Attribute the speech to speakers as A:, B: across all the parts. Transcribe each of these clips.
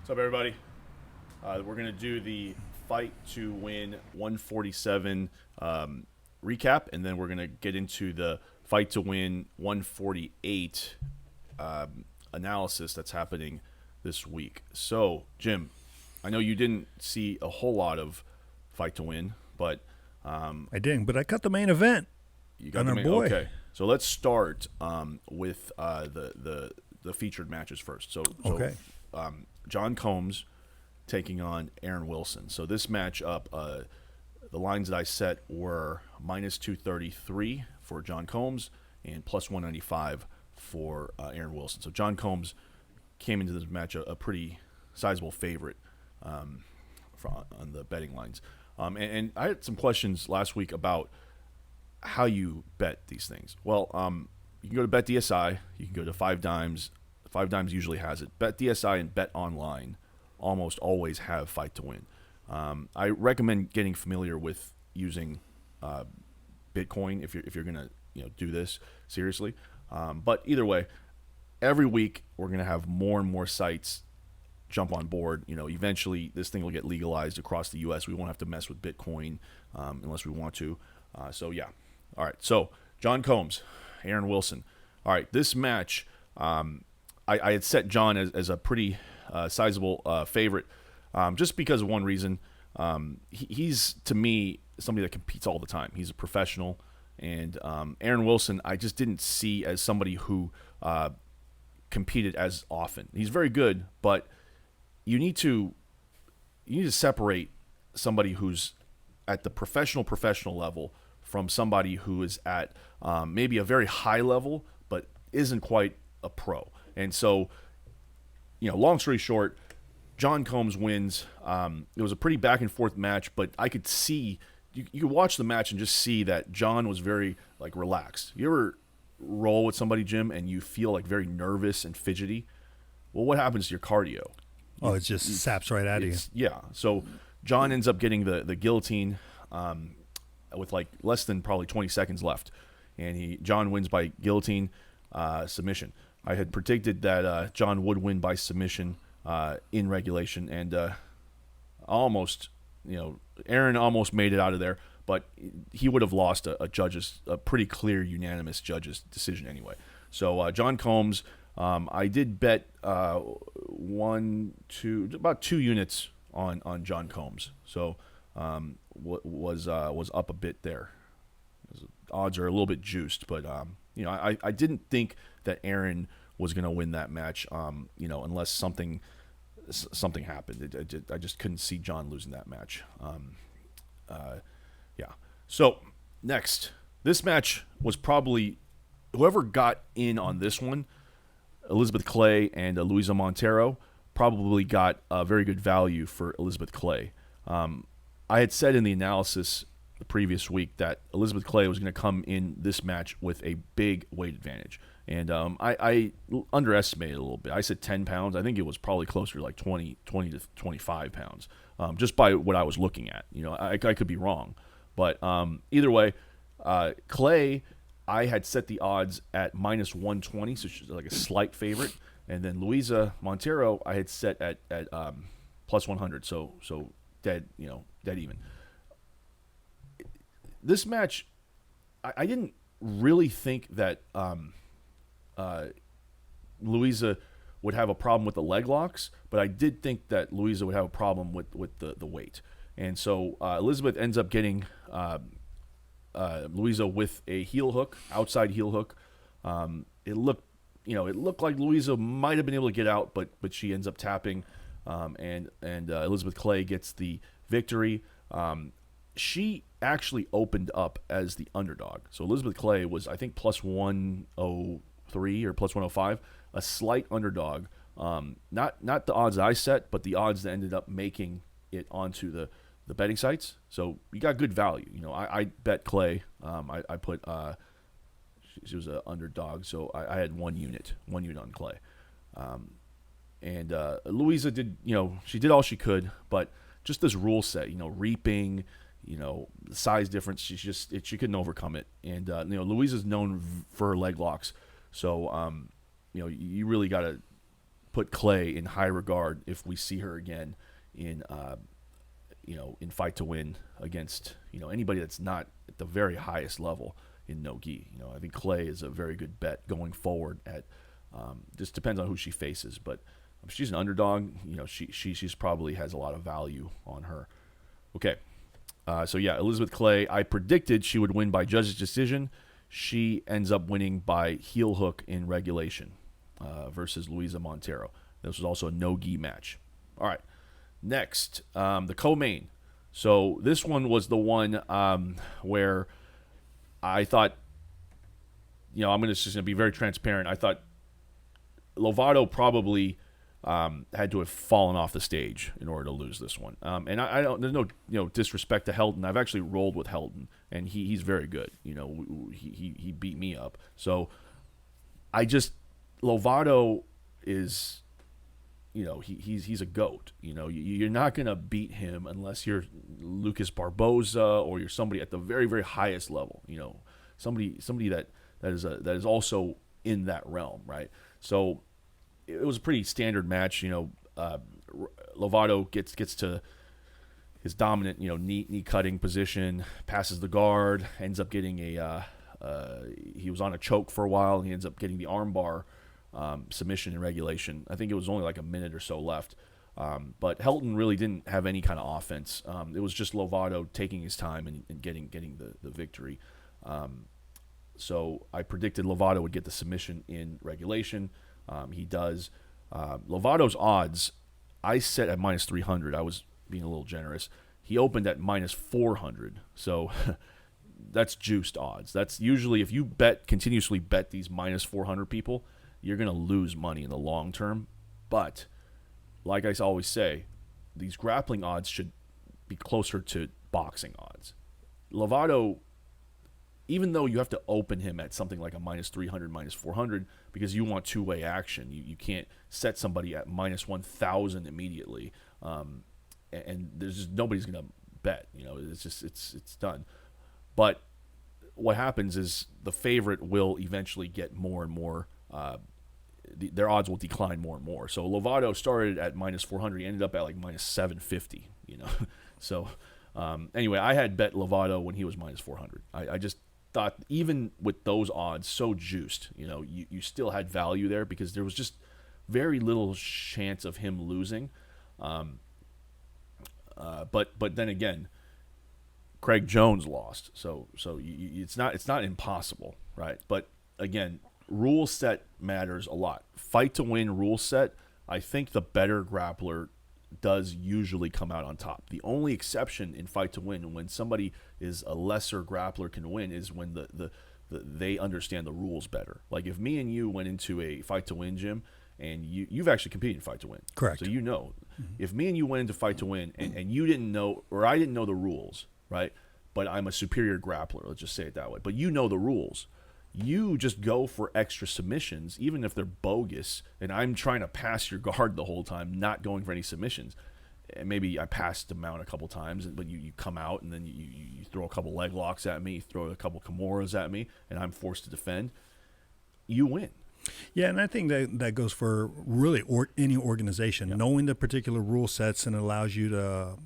A: What's up, everybody? We're going to do the Fight2Win 147 recap, and then we're going to get into the Fight2Win 148 analysis that's happening this week. So, Jim, I know you didn't see a whole lot of Fight2Win, but
B: I didn't, but I cut the main event
A: you got
B: on
A: the
B: our
A: main.
B: boy.
A: Okay, so let's start with the featured matches first.
B: Okay.
A: John Combs taking on Aaron Wilson. So this matchup, the lines that I set were minus 233 for John Combs and plus 195 for Aaron Wilson. So John Combs came into this match a pretty sizable favorite on the betting lines. And I had some questions last week about how you bet these things. Well, you can go to BetDSI. You can go to 5Dimes. 5Dimes usually has it. BetDSI and Bet Online almost always have Fight2Win. I recommend getting familiar with using Bitcoin if you're gonna do this seriously. But either way, every week we're gonna have more and more sites jump on board. Eventually this thing will get legalized across the U.S. We won't have to mess with Bitcoin unless we want to. So yeah. All right. So John Combs, Aaron Wilson. All right. This match, I had set John as a pretty sizable favorite, just because of one reason. He's, to me, somebody that competes all the time. He's a professional. And Aaron Wilson, I just didn't see as somebody who competed as often. He's very good, but you need to separate somebody who's at the professional level from somebody who is at maybe a very high level, but isn't quite a pro. And so, long story short, John Combs wins. It was a pretty back and forth match, but I could see, you could watch the match and just see that John was very relaxed. You ever roll with somebody, Jim, and you feel very nervous and fidgety? Well, what happens to your cardio?
B: Oh, it just saps right out of you.
A: Yeah. So John ends up getting the guillotine with less than probably 20 seconds left, and John wins by guillotine submission. I had predicted that John would win by submission in regulation, and almost, Aaron almost made it out of there, but he would have lost a pretty clear unanimous judge's decision anyway. So John Combs, I did bet about 2 units on John Combs, so was up a bit there. Odds are a little bit juiced, but I didn't think that Aaron was going to win that match, unless something happened. I just couldn't see John losing that match. Yeah. So next, this match was probably whoever got in on this one, Elizabeth Clay and Luisa Montero, probably got a very good value for Elizabeth Clay. I had said in the analysis the previous week that Elizabeth Clay was going to come in this match with a big weight advantage. And I underestimated a little bit. I said 10 pounds. I think it was probably closer to 20 to 25 pounds, just by what I was looking at. I could be wrong. But either way, Clay, I had set the odds at minus 120, so she's a slight favorite. And then Luisa Montero, I had set at plus 100, so dead even. This match, I didn't really think that Luisa would have a problem with the leg locks, but I did think that Luisa would have a problem with the weight. And so Elizabeth ends up getting Luisa with a heel hook, outside heel hook. It looked like Luisa might have been able to get out, but she ends up tapping, and Elizabeth Clay gets the victory. She actually opened up as the underdog. So Elizabeth Clay was, I think, plus 103 or plus 105, a slight underdog. Not the odds I set, but the odds that ended up making it onto the betting sites. So you got good value. I bet Clay. I put she was an underdog, so I had one unit on Clay. And Louisa did, she did all she could, but just this rule set, reaping, the size difference, she couldn't overcome it. And Louisa's known for her leg locks, so you really got to put Clay in high regard if we see her again in in Fight to Win against anybody that's not at the very highest level in no gi. I think Clay is a very good bet going forward. At just depends on who she faces, but if she's an underdog, she's probably has a lot of value on her. Okay, so yeah, Elizabeth Clay. I predicted she would win by judge's decision. She ends up winning by heel hook in regulation versus Luisa Montero. This was also a no-gi match. All right, next, the co-main. So this one was the one where I thought, I'm just going to be very transparent. I thought Lovato probably had to have fallen off the stage in order to lose this one. And I don't. There's no disrespect to Helton. I've actually rolled with Helton, and he's very good. He beat me up. So Lovato is, he's a goat. You're not gonna beat him unless you're Lucas Barboza or you're somebody at the very, very highest level. Somebody that is also in that realm, right? So it was a pretty standard match. Lovato gets to his dominant, knee cutting position, passes the guard, ends up getting he was on a choke for a while, and he ends up getting the armbar submission in regulation. I think it was only like a minute or so left. But Helton really didn't have any kind of offense. It was just Lovato taking his time and getting the victory. So I predicted Lovato would get the submission in regulation. He does. Lovato's odds, I set at minus 300. I was being a little generous. He opened at minus 400. So that's juiced odds. That's usually, if you continuously bet these minus 400 people, you're going to lose money in the long term. But like I always say, these grappling odds should be closer to boxing odds. Lovato, even though you have to open him at something like a minus 300, minus 400, because you want two-way action. You can't set somebody at minus 1,000 immediately. And there's just nobody's going to bet. It's done. But what happens is the favorite will eventually get more and more, their odds will decline more and more. So Lovato started at minus 400. He ended up at like minus 750, So anyway, I had bet Lovato when he was minus 400. I just thought even with those odds so juiced, you still had value there because there was just very little chance of him losing. But then again, Craig Jones lost, so it's not impossible, right? But again, rule set matters a lot. Fight to win rule set, I think the better grappler does usually come out on top. The only exception in Fight to Win, when somebody is a lesser grappler can win, is when they understand the rules better. Like if me and you went into a Fight to Win gym, and you've actually competed in Fight to Win.
B: Correct.
A: So if me and you went into Fight to Win and you didn't know, or I didn't know the rules, right? But I'm a superior grappler, let's just say it that way. But you know the rules. You just go for extra submissions, even if they're bogus, and I'm trying to pass your guard the whole time, not going for any submissions. And maybe I passed them out a couple times, but you come out, and then you throw a couple leg locks at me, throw a couple Kimuras at me, and I'm forced to defend. You win.
B: Yeah, and I think that goes for really any organization.
A: Yeah.
B: Knowing the particular rule sets and allows you to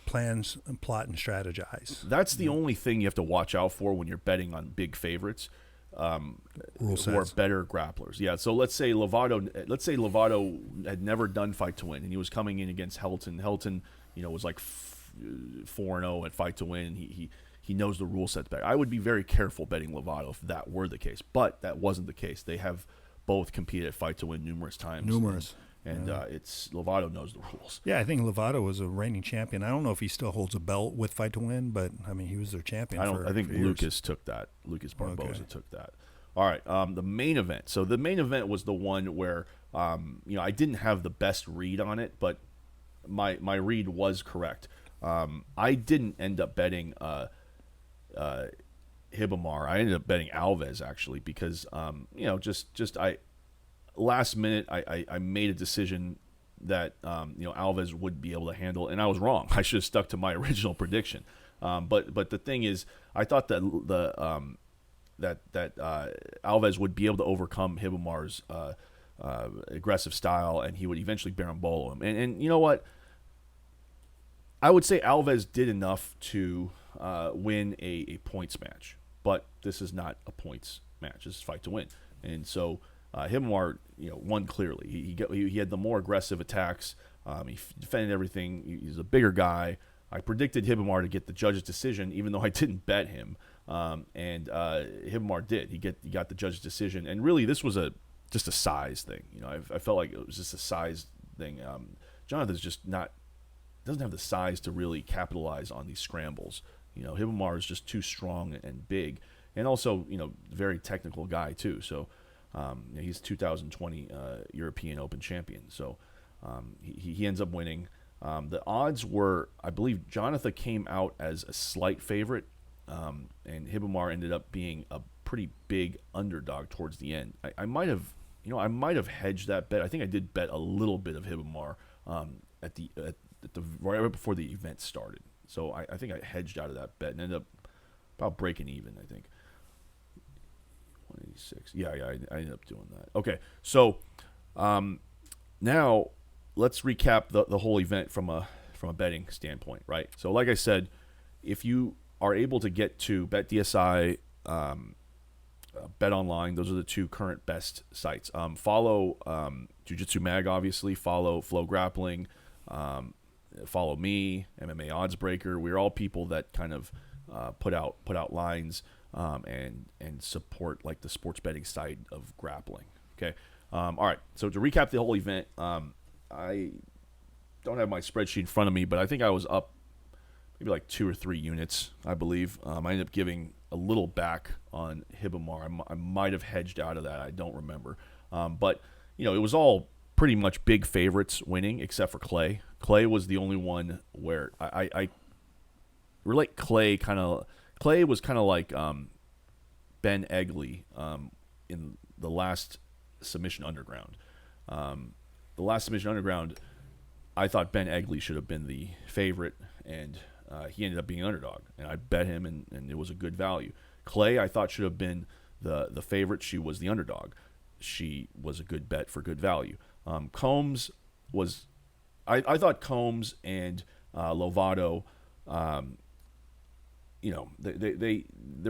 B: plans and plot and strategize.
A: That's the only thing you have to watch out for when you're betting on big favorites,
B: Rule
A: who are
B: sets.
A: better grapplers. Yeah. So let's say Lovato had never done Fight to Win, and he was coming in against Helton. Helton, was like 4-0 at Fight to Win. He knows the rule sets better. I would be very careful betting Lovato if that were the case, but that wasn't the case. They have both competed at Fight to Win numerous times. And it's Lovato knows the rules.
B: Yeah, I think Lovato was a reigning champion. I don't know if he still holds a belt with Fight to Win, but I mean, he was their champion.
A: I think
B: for years.
A: Lucas took that. Lucas Barboza took that. All right, the main event. So the main event was the one where I didn't have the best read on it, but my read was correct. I didn't end up betting Hibamar. I ended up betting Alves actually because last minute I made a decision that Alves would be able to handle, and I was wrong. I should have stuck to my original prediction. But the thing is, I thought that that Alves would be able to overcome Hibamar's aggressive style, and he would eventually berimbolo him. And you know what? I would say Alves did enough to win a points match, but this is not a points match. This is fight to win, and so Himawar, won clearly. He had the more aggressive attacks. He defended everything. He's a bigger guy. I predicted Hibamar to get the judge's decision, even though I didn't bet him. And Hibamar did. He got the judge's decision. And really, this was just a size thing. I felt like it was just a size thing. Jonathan's just doesn't have the size to really capitalize on these scrambles. Hibamar is just too strong and big, and also very technical guy too. So he's 2020 European Open champion. So he ends up winning. The odds were, I believe, Jonathan came out as a slight favorite, and Hibamar ended up being a pretty big underdog towards the end. I might have hedged that bet. I think I did bet a little bit of Hibamar at the right before the event started. So I think I hedged out of that bet and ended up about breaking even, I think. 186. Yeah, I ended up doing that. Okay, so now let's recap the whole event from a betting standpoint, right? So like I said, if you are able to get to BetDSI, Bet Online, those are the two current best sites. Follow Jiu-Jitsu Mag, obviously. Follow Flow Grappling. Follow me, MMA Odds Breaker. We're all people that kind of put out lines and support like the sports betting side of grappling. Okay. All right. So to recap the whole event, I don't have my spreadsheet in front of me, but I think I was up maybe like 2 or 3 units, I believe. I ended up giving a little back on Hibamar. I might have hedged out of that. I don't remember. But, it was all pretty much big favorites winning except for Clay. Clay was the only one where I relate Clay was kind of like Ben Egley in the last Submission Underground. The last Submission Underground, I thought Ben Egley should have been the favorite, and he ended up being an underdog. And I bet him, and it was a good value. Clay, I thought, should have been the favorite. She was the underdog. She was a good bet for good value. Combs was, I thought Combs and Lovato, there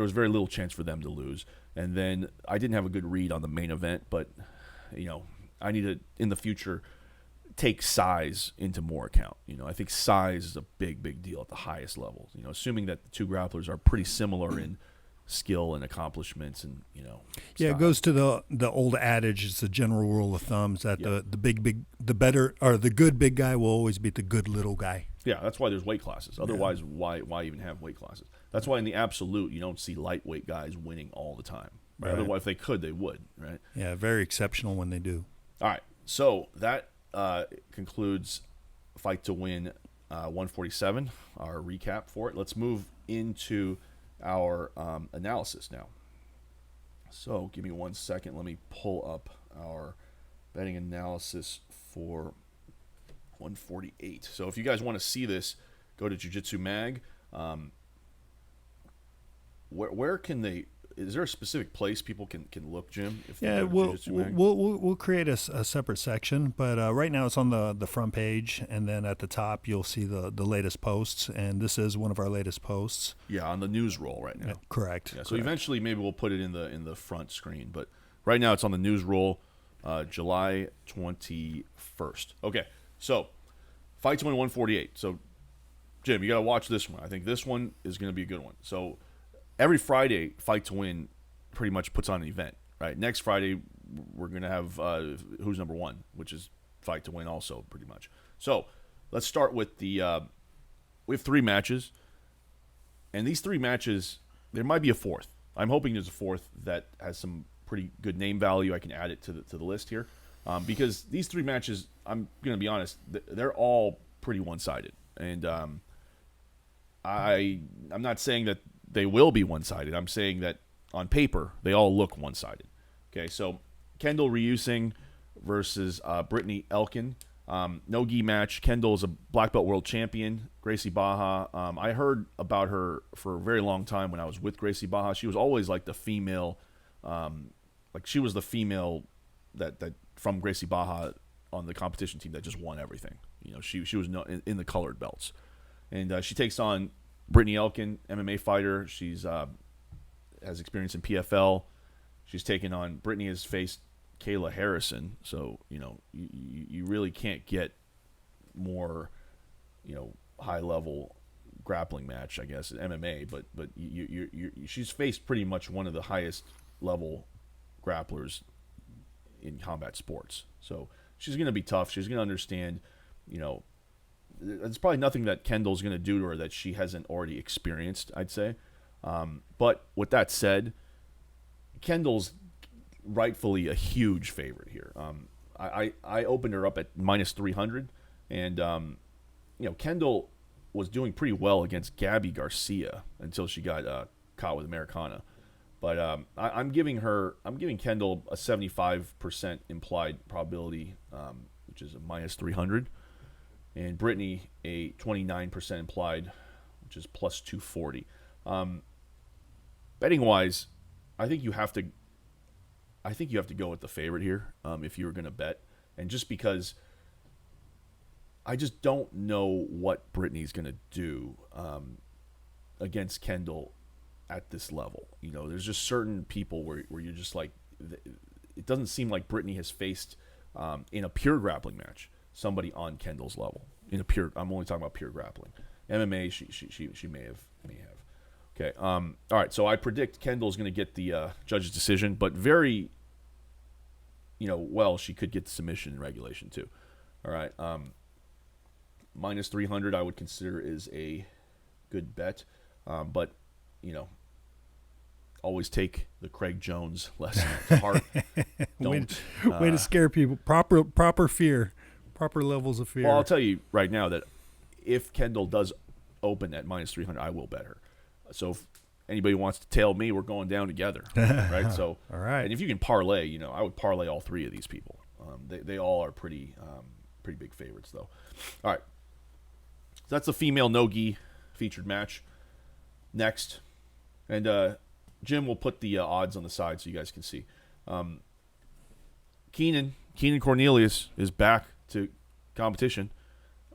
A: was very little chance for them to lose. And then I didn't have a good read on the main event, but I need to, in the future, take size into more account. I think size is a big deal at the highest levels. Assuming that the two grapplers are pretty similar in skill and accomplishments, and
B: yeah,
A: style.
B: it goes to the old adage. It's the general rule of thumbs that the good big guy will always beat the good little guy.
A: Yeah, that's why there's weight classes. Otherwise, why even have weight classes? That's why in the absolute you don't see lightweight guys winning all the time. Right? Otherwise, if they could, they would. Right?
B: Yeah, very exceptional when they do.
A: All right, so that concludes Fight to Win 147. Our recap for it. Let's move into our analysis now. So give me 1 second. Let me pull up our betting analysis for 148. So if you guys want to see this, go to Jiu-Jitsu Mag. Where can they? Is there a specific place people can look, Jim? If
B: yeah, we'll create a separate section, but right now it's on the front page, and then at the top you'll see the latest posts, and this is one of our latest posts.
A: Yeah, on the news roll right now.
B: Correct.
A: Yeah, so eventually maybe we'll put it in the front screen, but right now it's on the news roll, July 21st. Okay, so Fight to Win 148. So Jim, you got to watch this one. I think this one is going to be a good one. So every Friday, Fight to Win pretty much puts on an event, right? Next Friday, we're going to have Who's Number One, which is Fight to Win also, pretty much. So let's start with we have 3 matches, and these 3 matches, there might be a fourth. I'm hoping there's a fourth that has some pretty good name value. I can add it to the list here, because these 3 matches, I'm going to be honest, they're all pretty one-sided, and I'm not saying that they will be one-sided. I'm saying that on paper, they all look one-sided. Okay, so Kendall Reusing versus Brittany Elkin. No-gi match. Kendall is a black belt world champion. Gracie Baja. I heard about her for a very long time when I was with Gracie Baja. She was always like the female, she was the female that from Gracie Baja on the competition team that just won everything. She was in the colored belts, and she takes on Brittany Elkin, MMA fighter. She's has experience in PFL. She's taken on Brittany has faced Kayla Harrison, so you really can't get more high level grappling match, I guess, in MMA. But she's faced pretty much one of the highest level grapplers in combat sports, so she's going to be tough. She's going to understand, there's probably nothing that Kendall's going to do to her that she hasn't already experienced, I'd say. But with that said, Kendall's rightfully a huge favorite here. I opened her up at minus 300, and Kendall was doing pretty well against Gabby Garcia until she got caught with Americana. But I'm giving Kendall a 75% implied probability, which is a minus 300, and Brittany a 29% implied, which is plus 240. Betting wise, I think you have to go with the favorite here if you were going to bet, and just because I just don't know what Brittany's going to do against Kendall at this level. There's just certain people where you're just like, it doesn't seem like Brittany has faced in a pure grappling match somebody on Kendall's level. I'm only talking about pure grappling. MMA, she may have. Okay. All right. So I predict Kendall's going to get the judge's decision, but very, she could get the submission in regulation too. All right. Minus 300, I would consider is a good bet, but always take the Craig Jones lesson to heart. Don't
B: way to scare people. Proper fear, proper levels of fear.
A: Well, I'll tell you right now that if Kendall does open at minus 300, I will bet her. So if anybody wants to tail me, we're going down together, right? So,
B: all right.
A: And if you can parlay, I would parlay all three of these people. They all are pretty big favorites, though. All right. So that's the female no-gi featured match. Next, and Jim will put the odds on the side so you guys can see. Keenan Cornelius is back to competition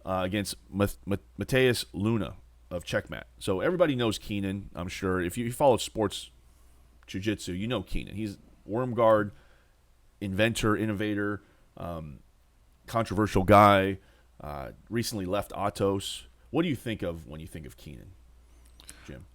A: against Mateus Luna of Checkmat. So everybody knows Keenan, I'm sure. If you follow sports jiu-jitsu, you know Keenan. He's worm guard, inventor, innovator, controversial guy, recently left Atos. What do you think of when you think of Keenan, Jim?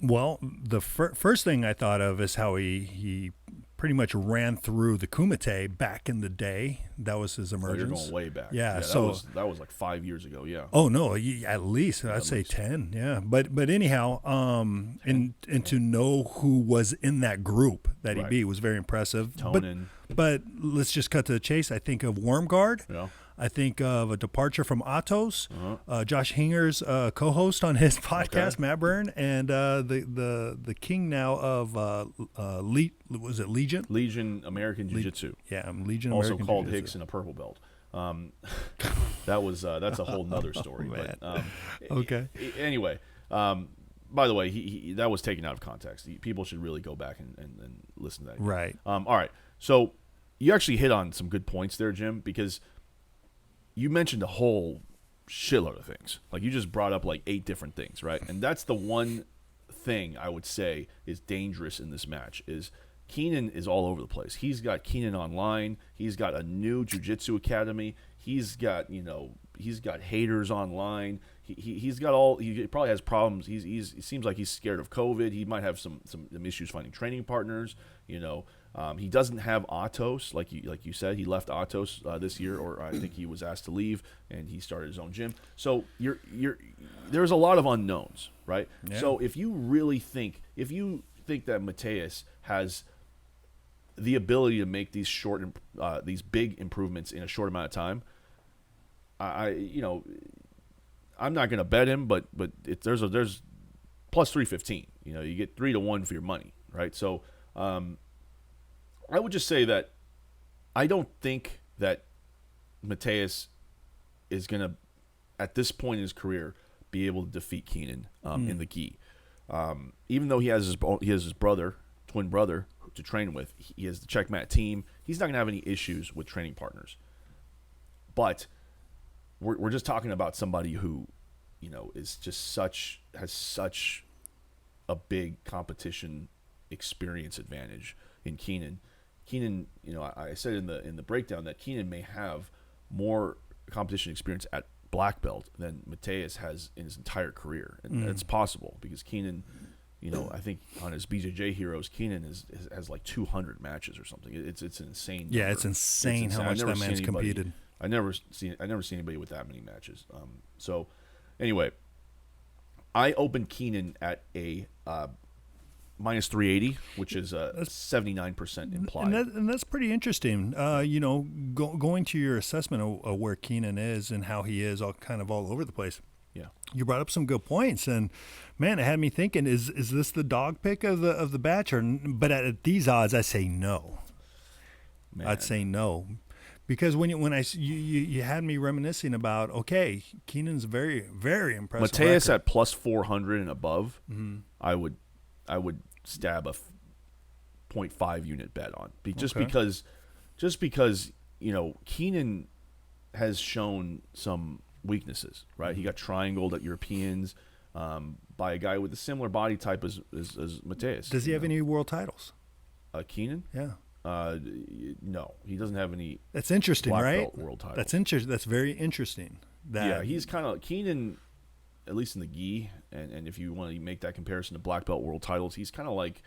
B: Well, the first thing I thought of is how he pretty much ran through the Kumite back in the day. That was his emergence.
A: Oh, you're going way back.
B: Yeah,
A: so that was like 5 years ago. Yeah.
B: Oh no, at least I'd say 10. Yeah, but anyhow, and to know who was in that group that he beat was very impressive.
A: Tonin.
B: But let's just cut to the chase. I think of Wormguard.
A: Yeah.
B: I think of a departure from Atos, Josh Hinger's co-host on his podcast, Matt Byrne, and the king now of was it Legion?
A: Legion American Jiu-Jitsu.
B: Yeah, Legion
A: also
B: American
A: called
B: Jiu-Jitsu.
A: Hicks in a purple belt. That's a whole nother story. But,
B: okay.
A: Anyway, by the way, he that was taken out of context. People should really go back and listen to that.
B: Right.
A: All right. So you actually hit on some good points there, Jim, because you mentioned a whole shitload of things. Like, you just brought up like 8 different things, right? And that's the one thing I would say is dangerous in this match is Keenan is all over the place. He's got Keenan Online. He's got a new jiu-jitsu academy. He's got haters online. He's got all. He probably has problems. He seems like he's scared of COVID. He might have some issues finding training partners. He doesn't have Atos, like you said. He left Atos this year, or I think he was asked to leave, and he started his own gym. So there's a lot of unknowns, right? Yeah. So if you think that Mateus has the ability to make these these big improvements in a short amount of time, I'm not going to bet him, but there's plus 315. You get 3-1 for your money, right? So I would just say that I don't think that Mateus is going to, at this point in his career, be able to defeat Keenan in the gi. Even though he has his brother, twin brother, to train with. He has the checkmat team. He's not going to have any issues with training partners. But we're just talking about somebody who, is just has such a big competition experience advantage in Keenan. Keenan, I said in the breakdown that Keenan may have more competition experience at black belt than Mateus has in his entire career, and it's possible because Keenan, I think on his BJJ Heroes, Keenan has like 200 matches or something. It's an insane.
B: Yeah,
A: number.
B: it's insane how much that man's competed.
A: I never seen anybody with that many matches. So anyway, I opened Keenan at a minus 380, which is 79% implied.
B: And that's pretty interesting. Going to your assessment of where Keenan is and how he is all over the place.
A: Yeah,
B: you brought up some good points, and man, it had me thinking: is this the dog pick of the batch? But at these odds, I say no.
A: Man.
B: I'd say no, because when you had me reminiscing about Keenan's very, very impressive.
A: Mateus
B: record.
A: at plus 400 and above, I would stab a 0.5 unit bet on just because Keenan has shown some weaknesses, right? He got triangled at Europeans by a guy with a similar body type as Mateus.
B: Does he have any world titles?
A: Keenan?
B: Yeah.
A: No, he doesn't have any.
B: That's interesting,
A: black
B: right?
A: belt world titles.
B: That's interesting. That's very interesting.
A: Yeah, he's kind of Keenan, at least in the gi, and if you want to make that comparison to black belt world titles, he's kind of like,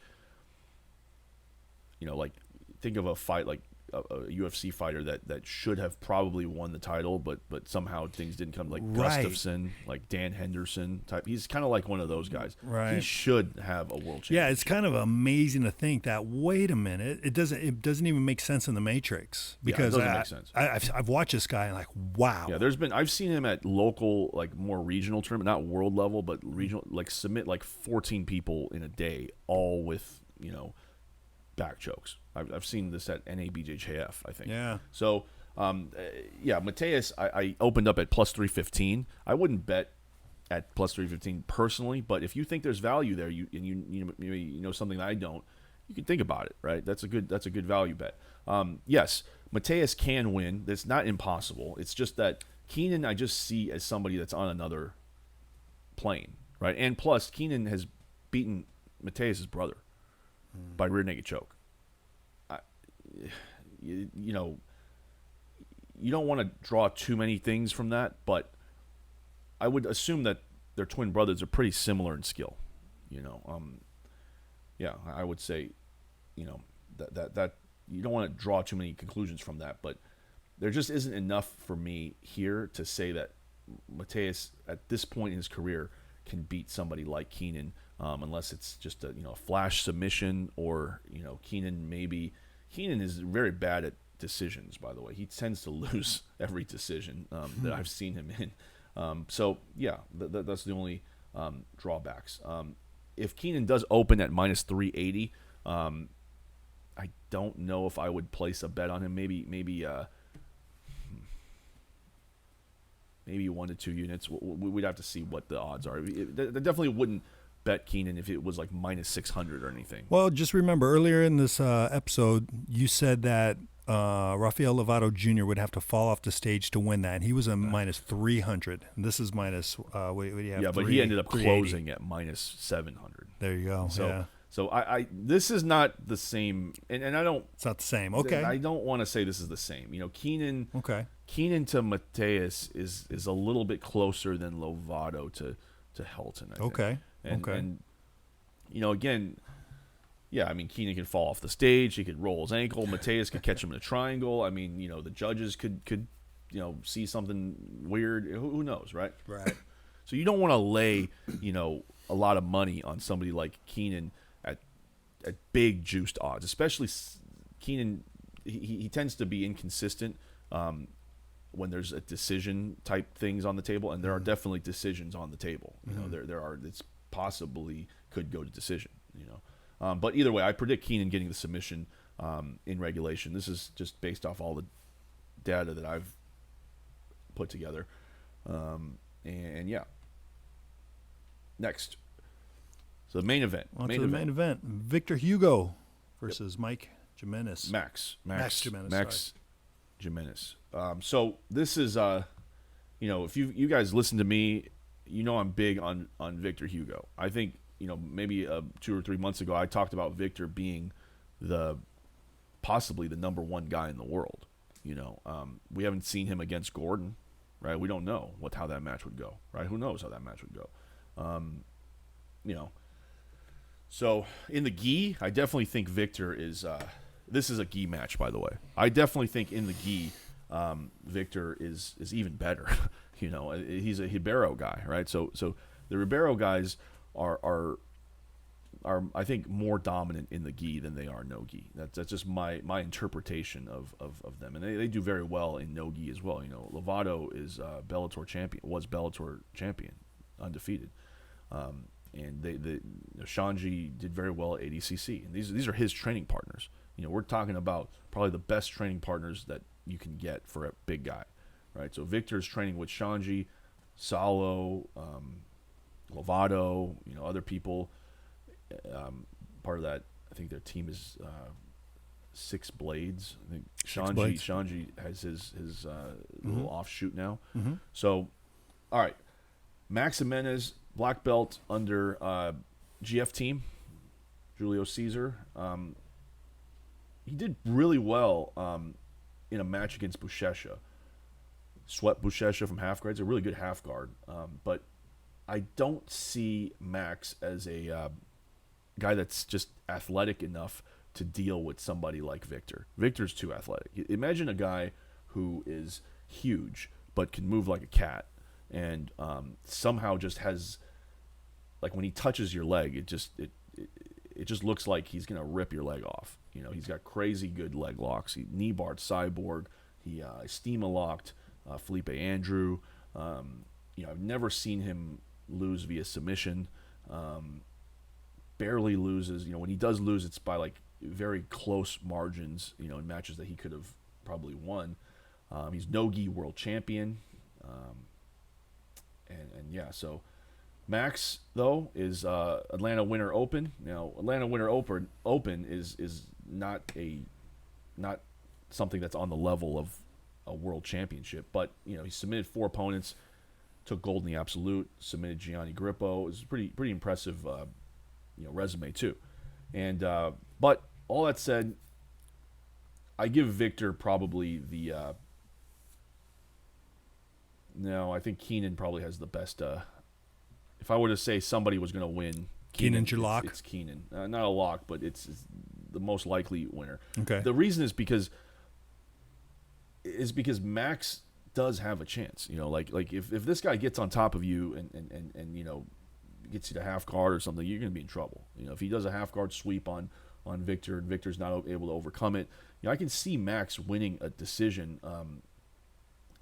A: think of a fight like a UFC fighter that should have probably won the title, but somehow things didn't come, like
B: right.
A: Gustafsson, like Dan Henderson type. He's kind of like one of those guys.
B: Right.
A: He should have a world championship.
B: Yeah, it's kind of amazing to think that. Wait a minute, it doesn't even make sense in the Matrix because
A: it doesn't make sense.
B: I've watched this guy and like wow.
A: Yeah, I've seen him at local, like more regional tournament, not world level, but regional, like submit like 14 people in a day, all with back chokes. I've seen this at NABJJF, I think.
B: Yeah.
A: So, Mateus, I opened up at plus 315. I wouldn't bet at plus 315 personally, but if you think there's value there, you know something that I don't, you can think about it, right? That's a good value bet. Yes, Mateus can win. That's not impossible. It's just that Keenan I just see as somebody that's on another plane, right? And plus, Keenan has beaten Mateus' brother by rear naked choke. You don't want to draw too many things from that, but I would assume that their twin brothers are pretty similar in skill. I would say, that you don't want to draw too many conclusions from that, but there just isn't enough for me here to say that Mateus at this point in his career can beat somebody like Keenan, unless it's just a flash submission or Keenan is very bad at decisions, by the way. He tends to lose every decision that I've seen him in. That's the only drawbacks. If Keenan does open at minus 380, I don't know if I would place a bet on him. Maybe 1 to 2 units. We'd have to see what the odds are. I definitely wouldn't bet Keenan if it was like minus 600 or anything.
B: Well, just remember earlier in this episode, you said that Rafael Lovato Jr. would have to fall off the stage to win that, and he was a minus 300. And this is minus. What do you have?
A: Yeah, but he ended up closing at minus 700.
B: There you go.
A: So I this is not the same, and I don't.
B: It's not the same. Okay.
A: I don't want to say this is the same. Keenan.
B: Okay.
A: Keenan to Mateus is a little bit closer than Lovato to Helton. I think.
B: Okay.
A: And again, Keenan can fall off the stage. He could roll his ankle. Mateus could catch him in a triangle. The judges could see something weird. Who knows, right?
B: Right.
A: So you don't want to lay a lot of money on somebody like Keenan at big juiced odds, especially Keenan. He tends to be inconsistent when there's a decision type things on the table, and there are definitely decisions on the table. There are. It's possibly could go to decision. But either way, I predict Keenan getting the submission in regulation. This is just based off all the data that I've put together. Next. So the main event.
B: Main event. Victor Hugo versus Mike Jimenez.
A: Max
B: Jimenez.
A: Max Jimenez. So this is, if you guys listen to me, I'm big on Victor Hugo. I think, maybe 2 or 3 months ago, I talked about Victor being possibly the number one guy in the world. We haven't seen him against Gordon, right? We don't know how that match would go, right? Who knows how that match would go? So in the gi, I definitely think Victor is. This is a gi match, by the way. I definitely think in the gi, Victor is even better. He's a Ribeiro guy, right? So the Ribeiro guys are I think more dominant in the gi than they are no gi. That's just my interpretation of them, and they do very well in no gi as well. Lovato is Bellator champion, was Bellator champion, undefeated, and Shanji did very well at ADCC, and these are his training partners. We're talking about probably the best training partners that you can get for a big guy, right? So Victor's training with Shanji, Salo, Lovato, other people. Part of that, I think their team is Six Blades. I think Shanji has his little offshoot now. Mm-hmm. So, all right, Max Jimenez, black belt under GF team, Julio Cesar. He did really well in a match against Buchecha. Swept Buchecha from half guard. It's a really good half guard, but I don't see Max as a guy that's just athletic enough to deal with somebody like Victor. Victor's too athletic. Imagine a guy who is huge but can move like a cat, and somehow just has, like, when he touches your leg, it just looks like he's gonna rip your leg off. He's got crazy good leg locks. He knee barred Cyborg. He steama locked Felipe Andrew. I've never seen him lose via submission. Barely loses. When he does lose, it's by like very close margins. In matches that he could have probably won. He's no-gi world champion. So Max though is Atlanta Winter Open. Now Atlanta Winter Open is not something that's on the level of a world championship, but he submitted 4 opponents, took gold in the absolute, submitted Gianni Grippo. It was pretty impressive resume too. And but all that said, I give Victor probably the no, I think Keenan probably has the best. If I were to say somebody was going to win,
B: Keenan's your lock?
A: It's Keenan. Not a lock, but it's the most likely winner.
B: Okay.
A: The reason is because Max does have a chance. Like if this guy gets on top of you and gets you to half guard or something, you're going to be in trouble. If he does a half guard sweep on Victor and Victor's not able to overcome it, I can see Max winning a decision.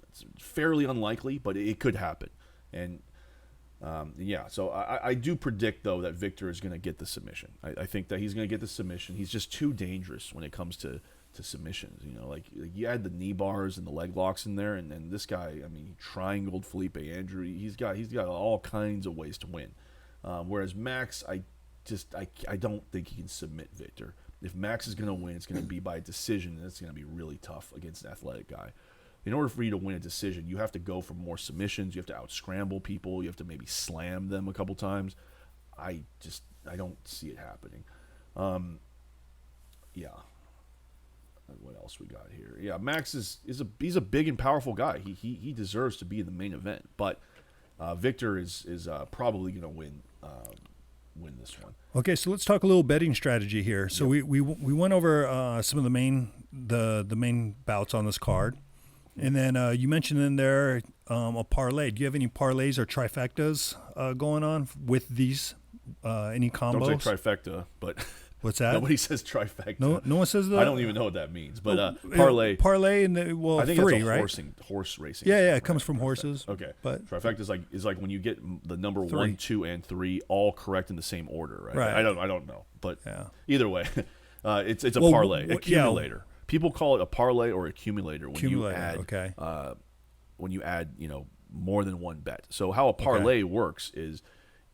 A: It's fairly unlikely, but it could happen. And so I do predict, though, that Victor is going to get the submission. I think that he's going to get the submission. He's just too dangerous when it comes to submissions. Like you add the knee bars and the leg locks in there, and this guy, he triangled Felipe Andrew. He's got all kinds of ways to win. Whereas Max, I don't think he can submit Victor. If Max is going to win, it's going to be by decision, and it's going to be really tough against an athletic guy. In order for you to win a decision, you have to go for more submissions. You have to out-scramble people. You have to maybe slam them a couple times. I don't see it happening. What else we got here? Yeah, Max he's a big and powerful guy. He deserves to be in the main event, but Victor is probably going to win this one.
B: Okay, so let's talk a little betting strategy here. So we went over some of the main bouts on this card. And then you mentioned in there a parlay. Do you have any parlays or trifectas going on with these? Any combos?
A: Don't say trifecta, but
B: what's that?
A: Nobody says trifecta.
B: No one says that.
A: I don't even know what that means. But parlay.
B: Parlay and
A: I think
B: 3,
A: it's a
B: right?
A: horse racing.
B: Yeah, it comes from horses.
A: Okay,
B: but
A: trifecta is like when you get the number
B: 3.
A: 1, 2, and 3 all correct in the same order, right?
B: Right.
A: I don't know, but either way, it's a parlay accumulator. People call it a parlay or accumulator when you add more than one bet. So how a parlay works is,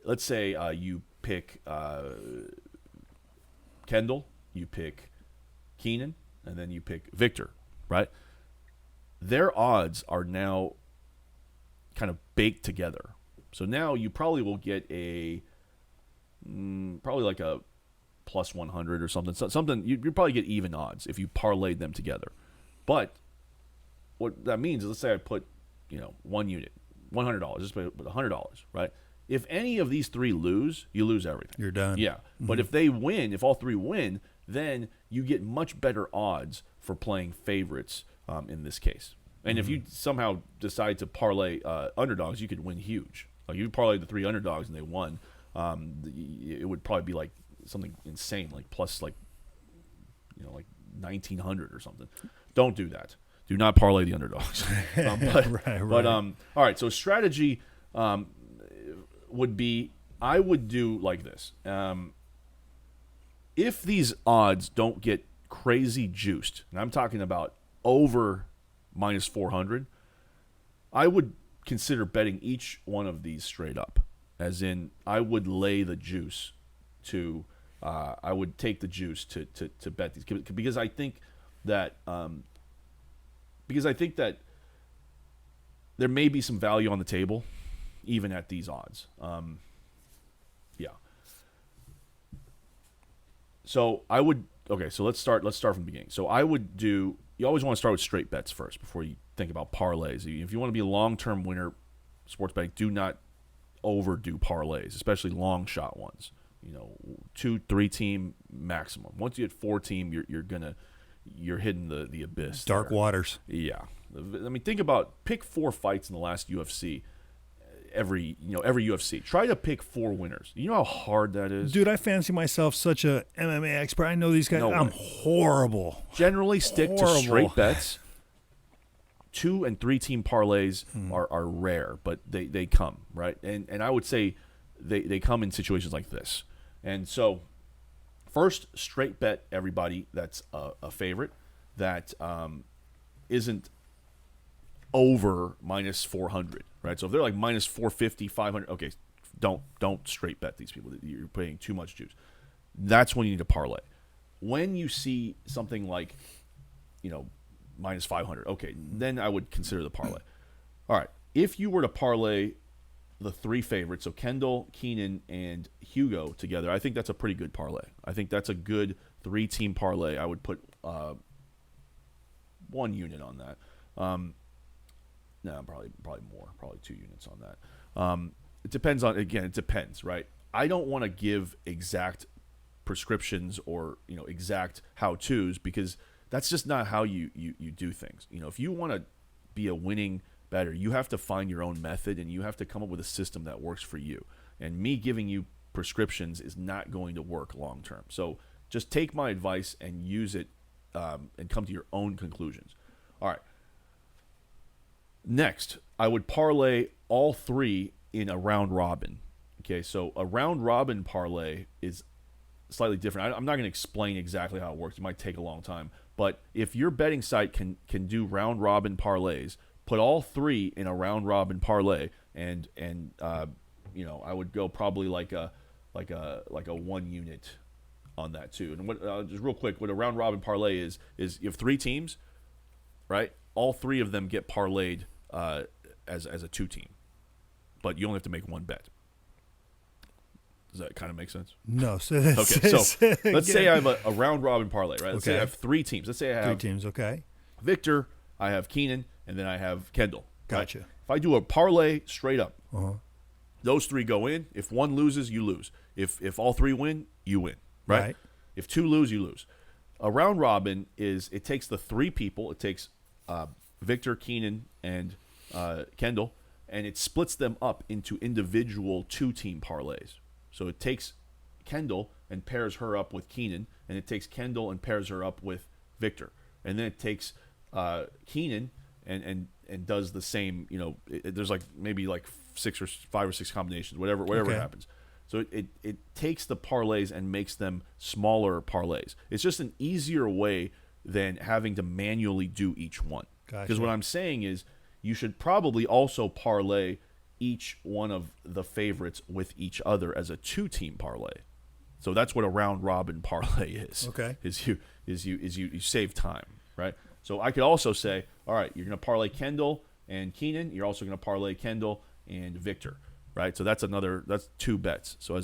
A: let's say you pick Kendall you pick Keenan, and then you pick Victor, right? Their odds are now kind of baked together. So now you probably will get probably like a plus 100 or something. Something you probably get even odds if you parlayed them together. But what that means is, let's say I put, one unit, $100, just put $100, right? If any of these three lose, you lose everything.
B: You're done.
A: Yeah. Mm-hmm. But if they win, if all three win, then you get much better odds for playing favorites in this case. And if you somehow decide to parlay underdogs, you could win huge. Like you parlay the three underdogs and they won, it would probably be like something insane, like plus like 1,900 or something. Don't do that. Do not parlay the underdogs. But all right. So strategy would be, I would do like this. If these odds don't get crazy juiced, and I'm talking about over minus 400, I would consider betting each one of these straight up. As in, I would lay the juice to, I would take the juice to bet these, because I think that there may be some value on the table, even at these odds. Yeah. So I would. Okay, so let's start from the beginning. So I would do. You always want to start with straight bets first before you think about parlays. If you want to be a long-term winner, sports betting, do not overdo parlays, especially long shot ones. 2-3 team maximum. Once you hit 4 team, you're hitting the abyss.
B: Dark waters.
A: Yeah. I mean, pick 4 fights in the last UFC. Every UFC. Try to pick 4 winners. You know how hard that is?
B: Dude, I fancy myself such a MMA expert. I know these guys. I'm horrible.
A: Generally stick to straight bets. 2 and 3 team parlays are rare, but they come, right? And I would say they come in situations like this. And so first, straight bet everybody that's a favorite that isn't over minus 400, right? So if they're like minus 450, 500, okay, don't straight bet these people. You're paying too much juice. That's when you need to parlay. When you see something like, minus 500, okay, then I would consider the parlay. All right, if you were to parlay the 3 favorites, so Kendall, Keenan, and Hugo together, I think that's a pretty good parlay. I think that's a good 3-team parlay. I would put 1 unit on that. No, probably more. Probably 2 units on that. It depends, right? I don't want to give exact prescriptions or exact how-tos, because that's just not how you do things. If you want to be a winning bettor, you have to find your own method, and you have to come up with a system that works for you. And me giving you prescriptions is not going to work long term. So just take my advice and use it, and come to your own conclusions. All right. Next, I would parlay all 3 in a round robin. Okay, so a round robin parlay is slightly different. I'm not going to explain exactly how it works. It might take a long time. But if your betting site can do round robin parlays, put all 3 in a round robin parlay, and I would go probably like a 1 unit on that too. And what just real quick, what a round robin parlay is you have 3 teams, right? All 3 of them get parlayed as a 2-team, but you only have to make 1 bet. Does that kind of make sense?
B: No.
A: Okay, so let's say I have a round robin parlay, right? Let's say I have 3 teams. Let's say I have
B: 3 teams. Okay. Victor,
A: I have Keenan, and then I have Kendall.
B: Gotcha.
A: Right? If I do a parlay straight up, those 3 go in. If 1 loses, you lose. If all 3 win, you win. Right? If 2 lose, you lose. A round robin it takes the 3 people. It takes Victor, Keenan, and Kendall, and it splits them up into individual 2-team parlays. So it takes Kendall and pairs her up with Keenan, and it takes Kendall and pairs her up with Victor, and then it takes Keenan and does the same. There's maybe 5 or 6 combinations, whatever happens. So it takes the parlays and makes them smaller parlays. It's just an easier way than having to manually do each one. Because what I'm saying is, you should probably also parlay each one of the favorites with each other as a 2-team parlay. So that's what a round robin parlay is.
B: Okay.
A: Is you save time, right? So I could also say, all right, you're going to parlay Kendall and Keenan. You're also going to parlay Kendall and Victor, right? So that's 2 bets. So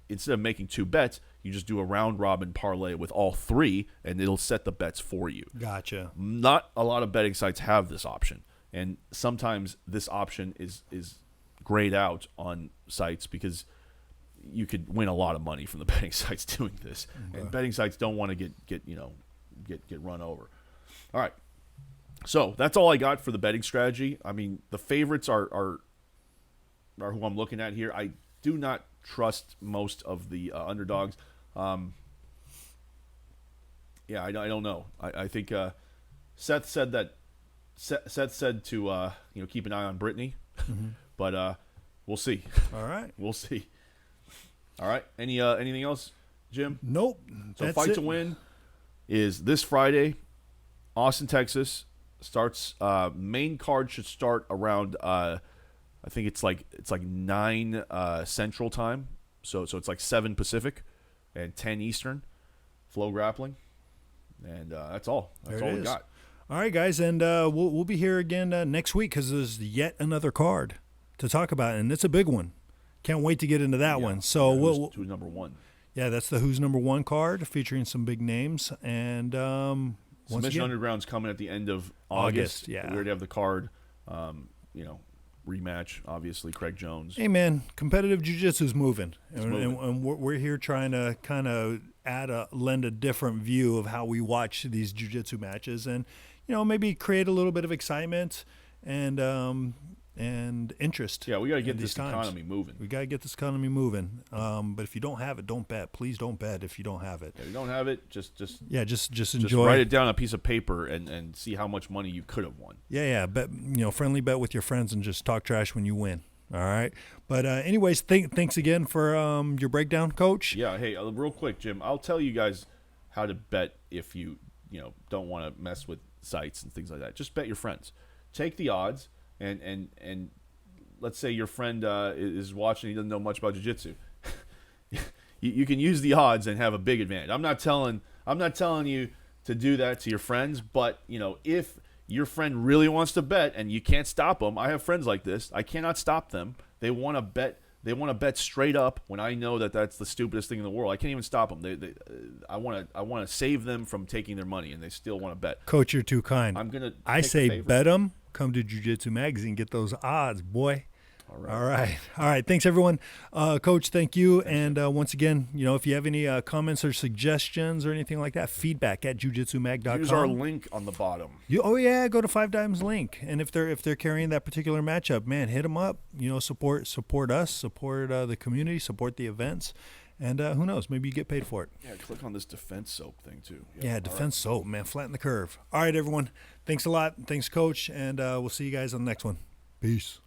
A: instead of making 2 bets, you just do a round robin parlay with all 3, and it'll set the bets for you.
B: Gotcha.
A: Not a lot of betting sites have this option, and sometimes this option is grayed out on sites because you could win a lot of money from the betting sites doing this, and betting sites don't want to get run over. All right, so that's all I got for the betting strategy. I mean, the favorites are who I'm looking at here. I do not trust most of the underdogs. Yeah, I don't know. I think Seth said to keep an eye on Brittany, but we'll see.
B: All right,
A: we'll see. All right. Anything else, Jim?
B: Nope.
A: So Fight2Win is this Friday, Austin, Texas. Starts main card should start around I think it's like 9 Central Time. So it's like 7 Pacific and 10 Eastern. Flow grappling. And that's all. That's all we got.
B: All right, guys, and we'll be here again next week because there's yet another card to talk about, and it's a big one. Can't wait to get into that one. So
A: who's number 1?
B: Yeah, that's the Who's Number 1 card featuring some big names. And
A: Submission Underground's coming at the end of August.
B: Yeah,
A: we already have the card. Rematch, obviously, Craig Jones.
B: Hey, man, competitive jiu-jitsu's moving. And we're here trying to kind of lend a different view of how we watch these jiu-jitsu matches and, maybe create a little bit of excitement and interest.
A: Yeah, we got to get this economy moving.
B: We got to get this economy moving. But if you don't have it, don't bet. Please don't bet if you don't have it.
A: If you don't have it, just
B: enjoy.
A: Just write it down on a piece of paper and see how much money you could have won.
B: Yeah. Bet, friendly bet with your friends and just talk trash when you win. All right. But anyways, thanks again for your breakdown, Coach.
A: Yeah. Hey, real quick, Jim, I'll tell you guys how to bet if you don't want to mess with sites and things like that. Just bet your friends. Take the odds. And let's say your friend is watching, he doesn't know much about jiu-jitsu. you can use the odds and have a big advantage. I'm not telling you to do that to your friends, but if your friend really wants to bet and you can't stop them, I have friends like this. I cannot stop them. They want to bet. They want to bet straight up when I know that that's the stupidest thing in the world. I can't even stop them. I want to save them from taking their money, and they still want to bet.
B: Coach, you're too kind. I say bet them. Come to Jiu-Jitsu Magazine. Get those odds, boy. All right. Thanks, everyone. Coach, thank you. And once again, if you have any comments or suggestions or anything like that, feedback at jujitsumag.com.
A: Use our link on the bottom.
B: Go to 5 Dimes link. And if they're carrying that particular matchup, man, hit them up. Support us, support the community, support the events. And who knows? Maybe you get paid for it.
A: Yeah, click on this defense soap thing, too.
B: Yeah, defense soap, man. Flatten the curve. All right, everyone. Thanks a lot. Thanks, Coach. And we'll see you guys on the next one. Peace.